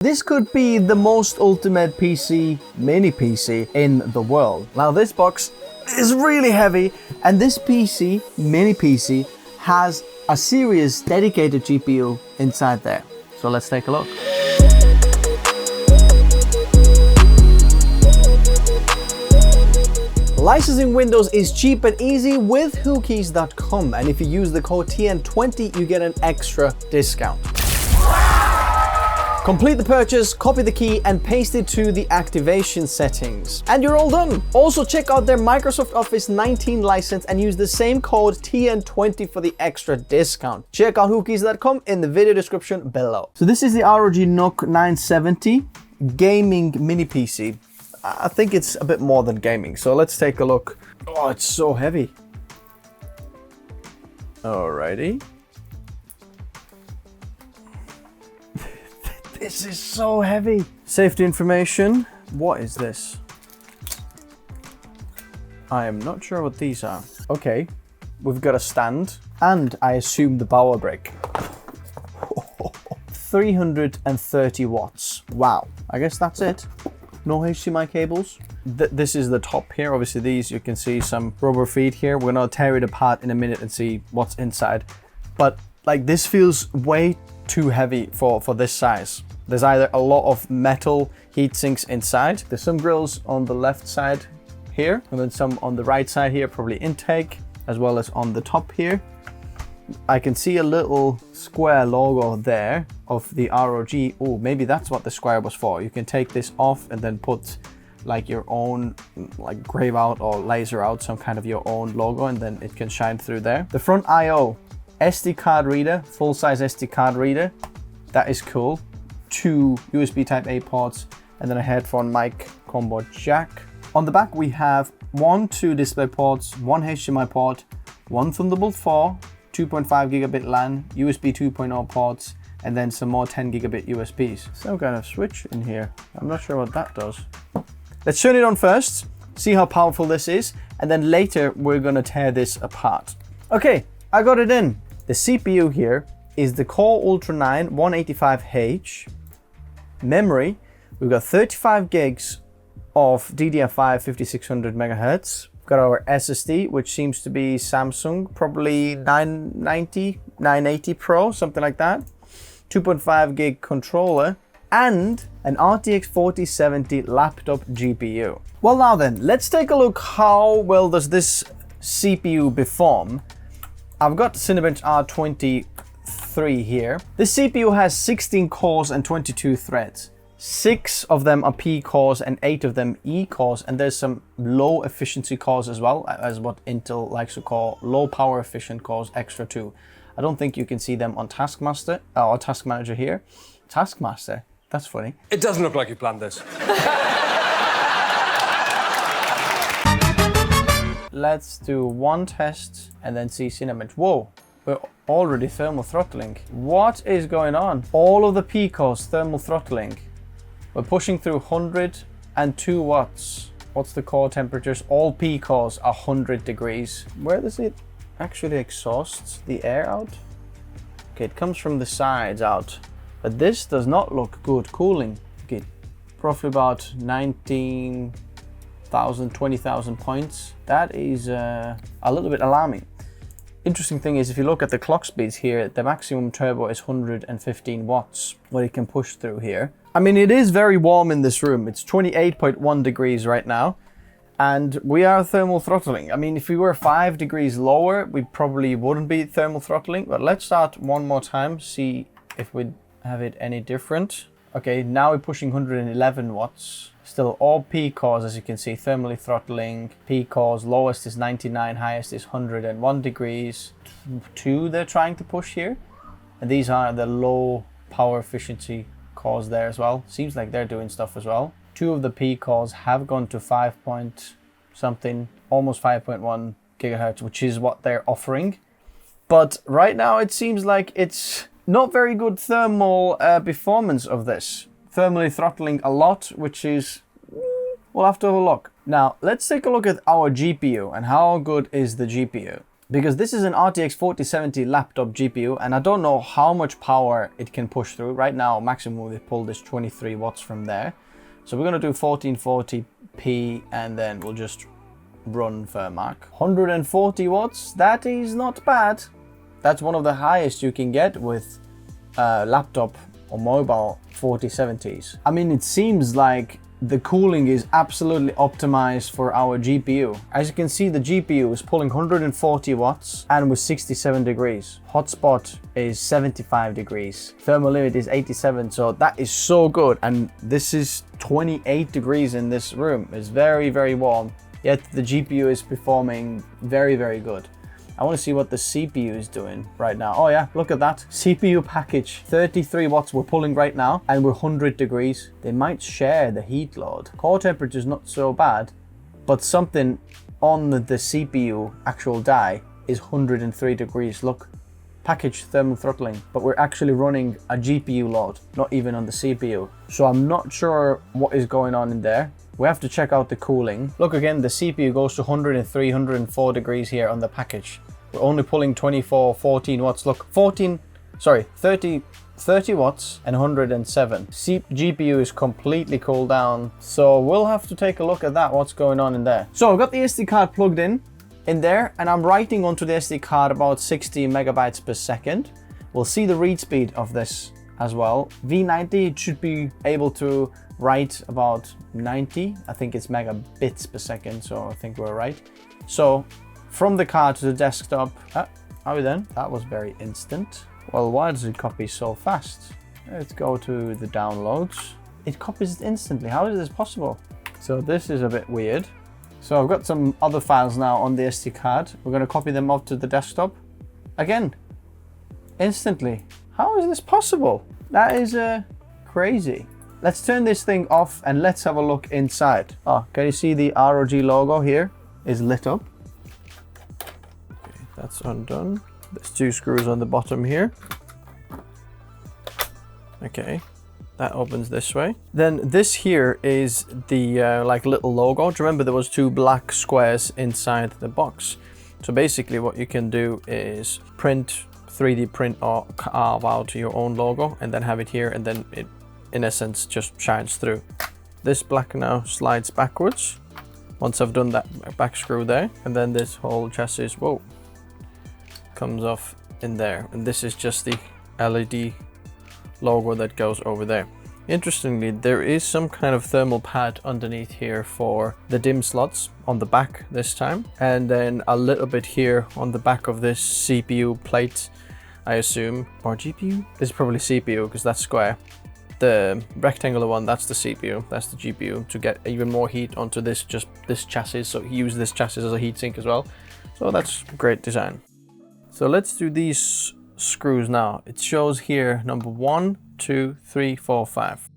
This could be the most ultimate PC, mini PC in the world. Now this box is really heavy, and this PC, mini PC, has a serious dedicated GPU inside there. So let's take a look. Licensing Windows is cheap and easy with whokeys.com, and if you use the code TN20, you get an extra discount. Complete the purchase, copy the key, and paste it to the activation settings. And you're all done. Also check out their Microsoft Office 19 license and use the same code TN20 for the extra discount. Check out whokeys.com in the video description below. So this is the ROG NUC 970 gaming mini PC. I think it's a bit more than gaming, so let's take a look. Oh, it's so heavy. Alrighty. This is so heavy. Safety information. What is this? I am not sure what these are. Okay, we've got a stand, and I assume the power brick. 330 watts. Wow, I guess that's it. No HDMI cables. This is the top here. Obviously these, you can see some rubber feet here. We're gonna tear it apart in a minute and see what's inside. But like, this feels way too heavy for this size. There's either a lot of metal heat sinks inside. There's some grills on the left side here, and then some on the right side here, probably intake, as well as on the top here. I can see a little square logo there of the ROG. Oh, maybe that's what the square was for. You can take this off and then put like your own, like grave out or laser out some kind of your own logo, and then it can shine through there. The front I/O, SD card reader, full size SD card reader. That is cool. 2 USB type A ports, and then a headphone mic combo jack. On the back we have 2 display ports, 1 HDMI port, 1 Thunderbolt 4, 2.5 gigabit LAN, USB 2.0 ports, and then some more 10 gigabit USBs. Some kind of switch in here. I'm not sure what that does. Let's turn it on first, see how powerful this is, and then later we're gonna tear this apart. Okay, I got it in. The CPU here is the Core Ultra 9 185H. Memory, we've got 35 gigs of DDR5 5600 megahertz. We've got our SSD, which seems to be Samsung, probably 990, 980 Pro, something like that. 2.5 gig controller, and an RTX 4070 laptop GPU. Well, now then, let's take a look how well does this CPU perform. I've got Cinebench R23 here. This CPU has 16 cores and 22 threads. 6 of them are P cores and 8 of them E cores, and there's some low efficiency cores as well, as what Intel likes to call low power efficient cores, extra 2. I don't think you can see them on Taskmaster or Task Manager here. Taskmaster, that's funny. It doesn't look like you planned this. Let's do one test and then see Cinebench. Whoa, we're already thermal throttling. What is going on? All of the P cores thermal throttling. We're pushing through 102 watts. What's the core temperatures? All P cores are 100 degrees. Where does it actually exhaust the air out? Okay, it comes from the sides out. But this does not look good cooling. Okay, roughly about 19,000, 20,000 points. That is a little bit alarming. Interesting thing is, if you look at the clock speeds here, the maximum turbo is 115 watts, what it can push through here. I mean, it is very warm in this room. It's 28.1 degrees right now, and we are thermal throttling. I mean, if we were 5 degrees lower, we probably wouldn't be thermal throttling, but let's start one more time, see if we have it any different. Okay, now we're pushing 111 watts. Still all P cores, as you can see, thermally throttling. P cores, lowest is 99, highest is 101 degrees. 2 they're trying to push here. And these are the low power efficiency cores there as well. Seems like they're doing stuff as well. 2 of the P cores have gone to 5 point something, almost 5.1 gigahertz, which is what they're offering. But right now it seems like it's not very good thermal performance of this. Thermally throttling a lot, which is, we'll have to have a look. Now, let's take a look at our GPU and how good is the GPU. because this is an RTX 4070 laptop GPU, and I don't know how much power it can push through. Right now, maximum we pulled is 23 watts from there. So we're gonna do 1440p, and then we'll just run Vermark. 140 watts, that is not bad. That's one of the highest you can get with laptop or mobile 4070s. I mean, it seems like the cooling is absolutely optimized for our GPU. As you can see, the GPU is pulling 140 watts and with 67 degrees. Hotspot is 75 degrees. Thermal limit is 87, so that is so good. And this is 28 degrees in this room. It's very, very warm, yet the GPU is performing very, very good. I want to see what the CPU is doing right now. Oh yeah, look at that. CPU package, 33 watts we're pulling right now, and we're 100 degrees. They might share the heat load. Core temperature is not so bad, but something on the CPU actual die is 103 degrees. Look, package thermal throttling, but we're actually running a GPU load, not even on the CPU. So I'm not sure what is going on in there. We have to check out the cooling. Look again, the CPU goes to 103, 104 degrees here on the package. We're only pulling 14 watts. Look, 30 watts and 107. GPU is completely cooled down. So we'll have to take a look at that, what's going on in there. So I've got the SD card plugged in there, and I'm writing onto the SD card about 60 megabytes per second. We'll see the read speed of this as well. V90, it should be able to write about 90. I think it's megabits per second, so I think we're right. So from the card to the desktop, are we done? That was very instant. Well, why does it copy so fast? Let's go to the downloads. It copies it instantly. How is this possible? So this is a bit weird. So I've got some other files now on the SD card. We're going to copy them up to the desktop. Again, instantly. How is this possible? That is crazy. Let's turn this thing off and let's have a look inside. Oh, can you see the ROG logo here is lit up? Okay, that's undone. There's 2 screws on the bottom here. Okay, that opens this way. Then this here is the like little logo. Do you remember there was 2 black squares inside the box? So basically what you can do is 3D print or carve out your own logo and then have it here, and then it in essence just shines through. This black now slides backwards once I've done that back screw there, and then this whole chassis, whoa, comes off in there, and this is just the LED logo that goes over there. Interestingly, there is some kind of thermal pad underneath here for the DIMM slots on the back this time, and then a little bit here on the back of this CPU plate, I assume, or GPU? This is probably CPU because that's square. The rectangular one, that's the CPU, that's the GPU, to get even more heat onto this chassis. So use this chassis as a heatsink as well. So that's great design. So let's do these screws now. It shows here number 1, 2, 3, 4, 5.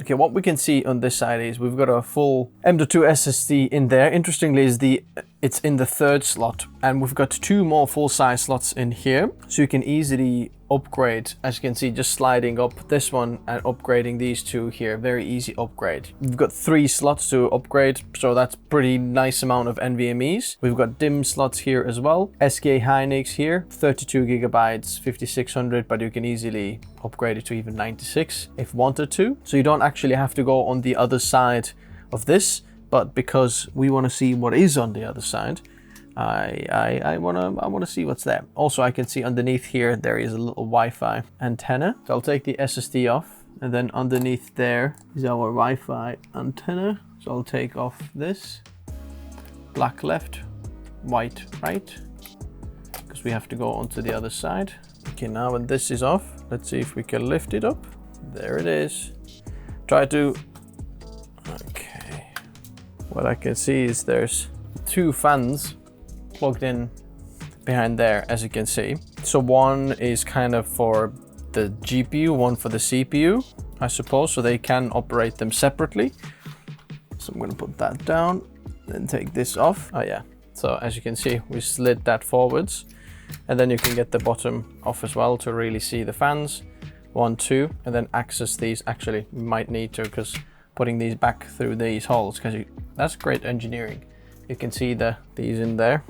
Okay, what we can see on this side is we've got a full M.2 SSD in there. Interestingly, it's in the 3rd slot, and we've got 2 more full-size slots in here, so you can easily upgrade. As you can see, just sliding up this one and upgrading these 2 here, very easy upgrade. We've got 3 slots to upgrade, so that's pretty nice amount of NVMe's. We've got DIMM slots here as well. SK Hynix here, 32 gigabytes, 5600, but you can easily upgrade it to even 96 if wanted to. So you don't actually have to go on the other side of this, but because we want to see what is on the other side, I want to see what's there. Also, I can see underneath here there is a little Wi-Fi antenna. So I'll take the SSD off, and then underneath there is our Wi-Fi antenna. So I'll take off this. Black left, white right, because we have to go onto the other side. Okay, now when this is off, let's see if we can lift it up. There it is. Try to... Okay. What I can see is there's 2 fans plugged in behind there, as you can see. So one is kind of for the GPU, one for the CPU, I suppose, so they can operate them separately. So I'm going to put that down, then take this off. Oh yeah, so as you can see, we slid that forwards, and then you can get the bottom off as well to really see the fans. 1, 2, and then access these. Actually, you might need to, because putting these back through these holes, because that's great engineering. You can see these in there.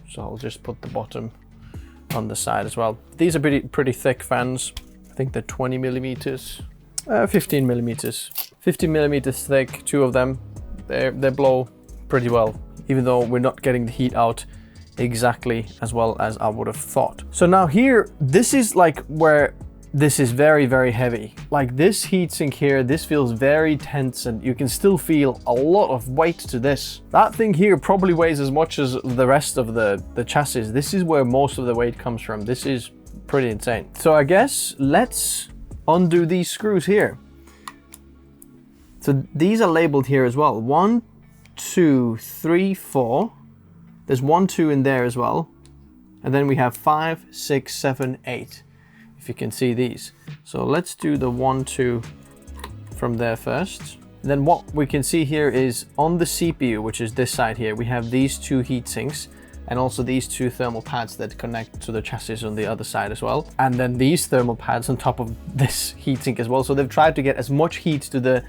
So I'll just put the bottom on the side as well. These are pretty thick fans. I think they're 20 millimeters, 15 millimeters, 15 millimeters thick, 2 of them. They blow pretty well, even though we're not getting the heat out exactly as well as I would have thought. So now here, this is like where this is very, very heavy. Like this heatsink here, this feels very tense and you can still feel a lot of weight to this. That thing here probably weighs as much as the rest of the chassis. This is where most of the weight comes from. This is pretty insane. So I guess let's undo these screws here. So these are labeled here as well. 1, 2, 3, 4. There's 1, 2 in there as well. And then we have 5, 6, 7, 8. If you can see these. So let's do the 1, 2 from there first. And then what we can see here is on the CPU, which is this side here, we have these 2 heat sinks and also these 2 thermal pads that connect to the chassis on the other side as well. And then these thermal pads on top of this heatsink as well. So they've tried to get as much heat to the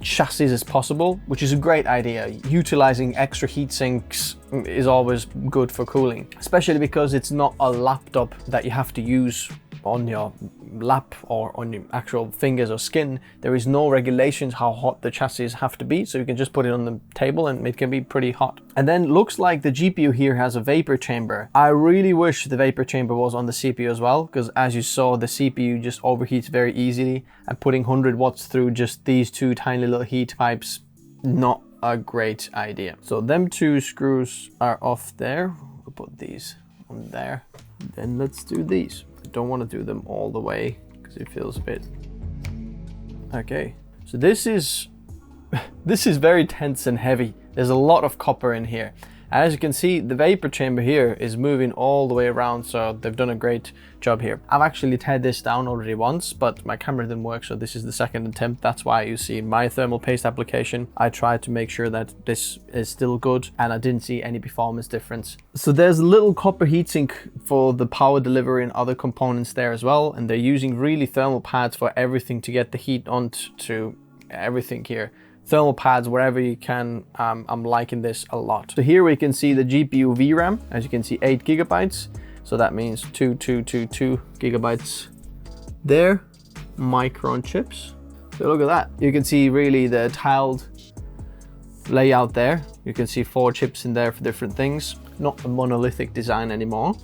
chassis as possible, which is a great idea. Utilizing extra heat sinks is always good for cooling, especially because it's not a laptop that you have to use on your lap or on your actual fingers or skin. There is no regulations how hot the chassis have to be, so you can just put it on the table and it can be pretty hot. And then looks like the GPU here has a vapor chamber. I really wish the vapor chamber was on the CPU as well, because as you saw, the CPU just overheats very easily, and putting 100 watts through just these 2 tiny little heat pipes, not a great idea. So them 2 screws are off there. We'll put these on there. Then let's do these. Don't want to do them all the way because it feels a bit okay. So this is very tense and heavy. There's a lot of copper in here. As you can see, the vapor chamber here is moving all the way around, so they've done a great job here. I've actually teared this down already once, but my camera didn't work, so this is the second attempt. That's why you see my thermal paste application. I tried to make sure that this is still good, and I didn't see any performance difference. So there's a little copper heatsink for the power delivery and other components there as well, and they're using really thermal pads for everything to get the heat onto everything here. Thermal pads wherever you can. I'm liking this a lot. So here we can see the GPU VRAM, as you can see 8 gigabytes. So that means 2 gigabytes there. Micron chips. So look at that. You can see really the tiled layout there. You can see 4 chips in there for different things. Not a monolithic design anymore.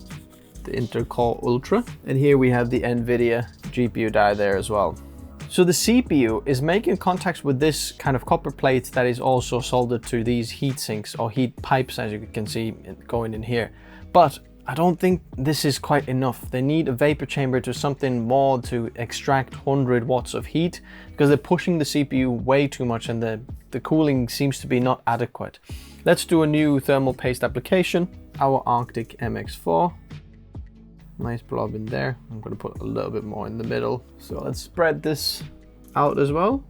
The Intel Core Ultra. And here we have the NVIDIA GPU die there as well. So the CPU is making contacts with this kind of copper plate that is also soldered to these heat sinks or heat pipes, as you can see going in here. But I don't think this is quite enough. They need a vapor chamber to something more to extract 100 watts of heat, because they're pushing the CPU way too much and the cooling seems to be not adequate. Let's do a new thermal paste application. Our Arctic MX4. Nice blob in there. I'm going to put a little bit more in the middle. So let's spread this out as well.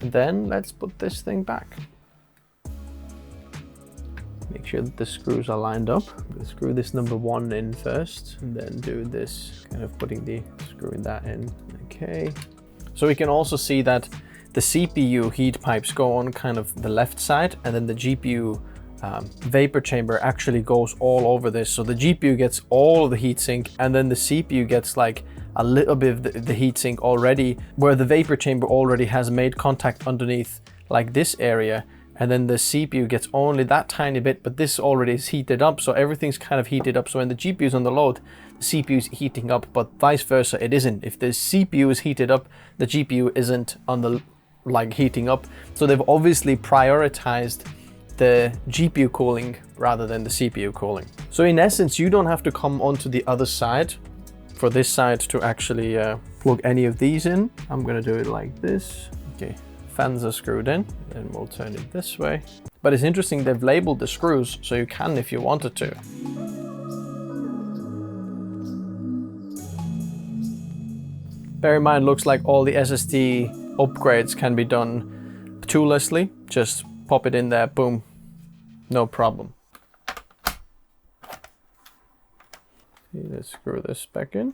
And then let's put this thing back. Make sure that the screws are lined up. I'm going to screw this number 1 in first, and then do this, kind of screwing that in. Okay. So we can also see that the CPU heat pipes go on kind of the left side, and then the GPU vapor chamber actually goes all over this. So the GPU gets all of the heatsink, and then the CPU gets like a little bit of the heatsink already, where the vapor chamber already has made contact underneath like this area, and then the CPU gets only that tiny bit, but this already is heated up, so everything's kind of heated up. So when the GPU is on the load, the CPU is heating up, but vice versa it isn't. If the CPU is heated up, the GPU isn't on the heating up. So they've obviously prioritized the GPU cooling rather than the CPU cooling. So in essence, you don't have to come onto the other side for this side to actually plug any of these in. I'm gonna do it like this. Okay, fans are screwed in, and we'll turn it this way. But it's interesting, they've labeled the screws, so you can if you wanted to. Bear in mind, looks like all the SSD upgrades can be done toollessly. Just pop it in there, boom, no problem. Let's screw this back in.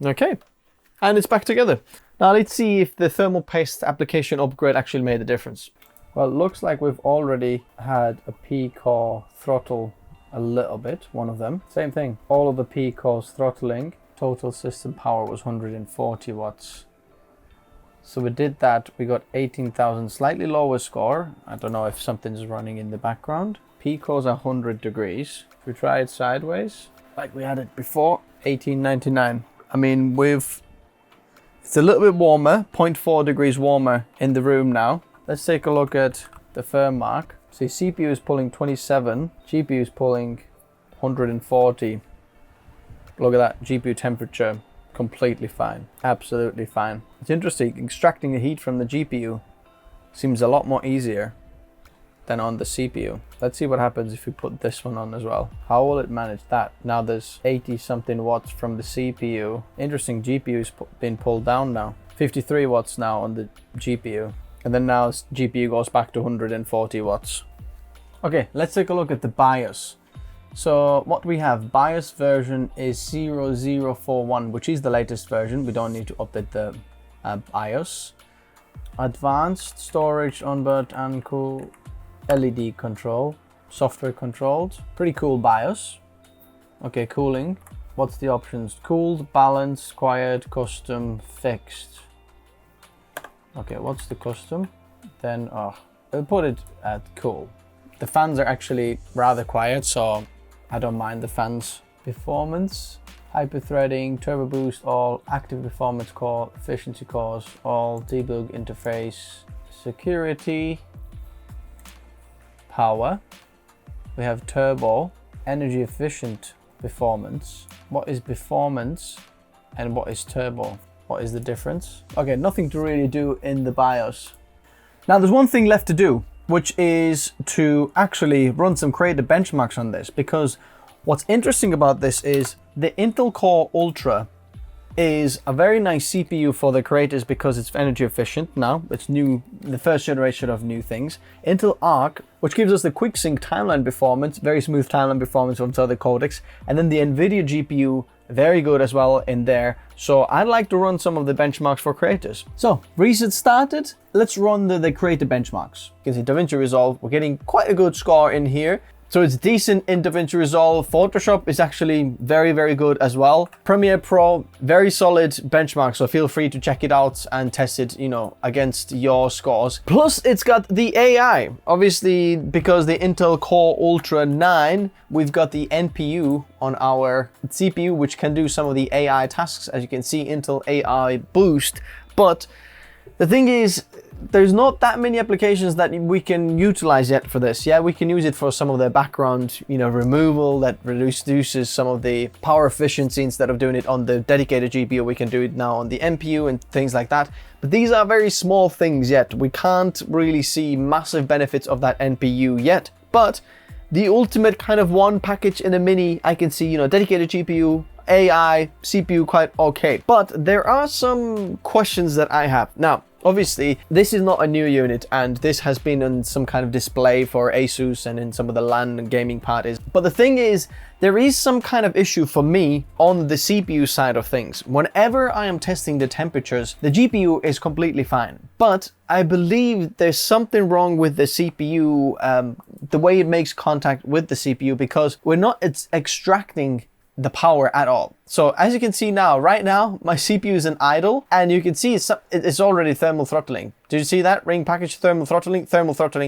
Okay, and it's back together. Now let's see if the thermal paste application upgrade actually made a difference. Well, it looks like we've already had a P-core throttle a little bit, one of them. Same thing, all of the P-cores throttling. Total system power was 140 watts. So we did that, we got 18,000, slightly lower score. I don't know if something's running in the background. P-cores are 100 degrees. If we try it sideways, like we had it before, 1899. I mean, it's a little bit warmer, 0.4 degrees warmer in the room now. Let's take a look at the firm mark. See, CPU is pulling 27, GPU is pulling 140. Look at that, GPU temperature, completely fine, absolutely fine. It's interesting, extracting the heat from the GPU seems a lot more easier than on the CPU. Let's see what happens if we put this one on as well. How will it manage that? Now there's 80 something watts from the CPU. Interesting, GPU's been pulled down now. 53 watts now on the GPU. And then now GPU goes back to 140 watts. Okay, let's take a look at the BIOS. So what we have, BIOS version is 0041, which is the latest version. We don't need to update the BIOS. Advanced storage, onboard and cool LED control, software controlled. Pretty cool BIOS. Okay, cooling. What's the options? Cooled, balanced, quiet, custom, fixed. Okay, what's the custom? Then, I'll put it at cool. The fans are actually rather quiet, so I don't mind the fans. Performance, hyper-threading, turbo boost, all, active performance core, efficiency cores, all, debug interface, security, power. We have turbo, energy efficient performance. What is performance and what is turbo? What is the difference? Okay, nothing to really do in the BIOS. Now there's one thing left to do, which is to actually run some creative benchmarks on this, because what's interesting about this is the Intel Core Ultra is a very nice CPU for the creators because it's energy efficient. Now it's new, the first generation of new things. Intel Arc, which gives us the quick sync timeline performance, very smooth timeline performance on other codecs, and then the NVIDIA GPU, very good as well in there. So I'd like to run some of the benchmarks for creators. So reset started. Let's run the creator benchmarks. You can see DaVinci Resolve, we're getting quite a good score in here. So it's decent in DaVinci Resolve. Photoshop is actually very, very good as well. Premiere Pro, very solid benchmark. So feel free to check it out and test it, against your scores. Plus it's got the AI. Obviously, because the Intel Core Ultra 9, we've got the NPU on our CPU, which can do some of the AI tasks. As you can see, Intel AI Boost. But the thing is, there's not that many applications that we can utilize yet for this. Yeah, we can use it for some of the background, removal that reduces some of the power efficiency. Instead of doing it on the dedicated GPU, we can do it now on the NPU and things like that. But these are very small things yet. We can't really see massive benefits of that NPU yet. But the ultimate kind of one package in a mini, I can see, dedicated GPU, AI, CPU quite okay. But there are some questions that I have. Now, obviously, this is not a new unit, and this has been on some kind of display for ASUS and in some of the LAN and gaming parties. But the thing is, there is some kind of issue for me on the CPU side of things. Whenever I am testing the temperatures, the GPU is completely fine. But I believe there's something wrong with the CPU, the way it makes contact with the CPU, because we're not extracting the power at all. So as you can see now, right now, my CPU is in idle, and you can see it's already thermal throttling. Did you see that? Ring package thermal throttling,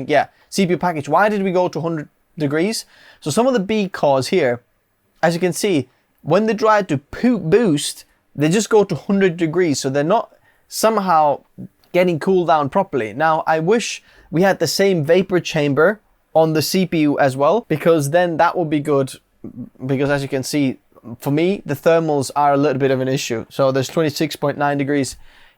yeah. CPU package, why did we go to 100 degrees? So some of the B cores here, as you can see, when they try to boost, they just go to 100 degrees. So they're not somehow getting cooled down properly. Now, I wish we had the same vapor chamber on the CPU as well, because then that would be good. Because as you can see, for me, the thermals are a little bit of an issue. So there's 26.9 degrees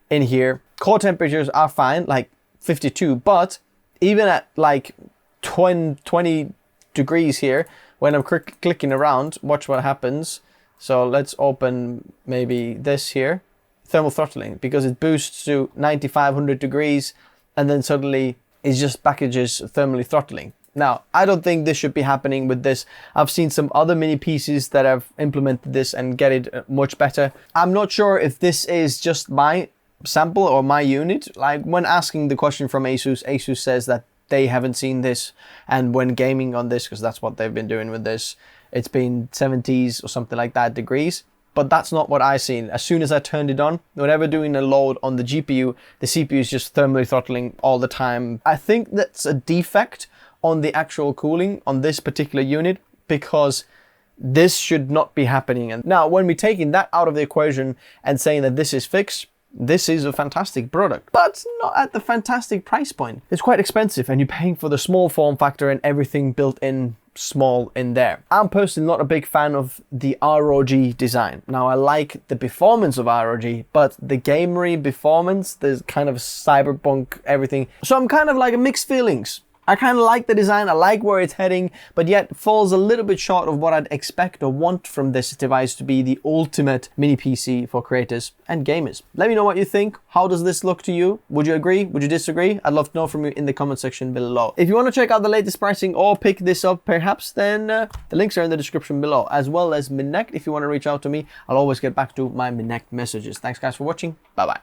in here. Core temperatures are fine, like 52, but even at like 20 degrees here, when I'm clicking around, watch what happens. So let's open maybe this here, thermal throttling, because it boosts to 9500 degrees, and then suddenly it just packages thermally throttling. Now, I don't think this should be happening with this. I've seen some other mini PCs that have implemented this and get it much better. I'm not sure if this is just my sample or my unit. Like when asking the question from ASUS, ASUS says that they haven't seen this. And when gaming on this, because that's what they've been doing with this, it's been 70s or something like that degrees. But that's not what I seen. As soon as I turned it on, whenever doing a load on the GPU, the CPU is just thermally throttling all the time. I think that's a defect on the actual cooling on this particular unit, because this should not be happening. And now when we're taking that out of the equation and saying that this is fixed, this is a fantastic product, but not at the fantastic price point. It's quite expensive, and you're paying for the small form factor and everything built in small in there. I'm personally not a big fan of the ROG design. Now, I like the performance of ROG, but the gamery performance, there's kind of cyberpunk everything. So I'm kind of like mixed feelings. I kind of like the design, I like where it's heading, but yet falls a little bit short of what I'd expect or want from this device to be the ultimate mini PC for creators and gamers. Let me know what you think. How does this look to you? Would you agree? Would you disagree? I'd love to know from you in the comment section below. If you want to check out the latest pricing or pick this up perhaps, then the links are in the description below, as well as Minect. If you want to reach out to me, I'll always get back to my Minect messages. Thanks guys for watching. Bye bye.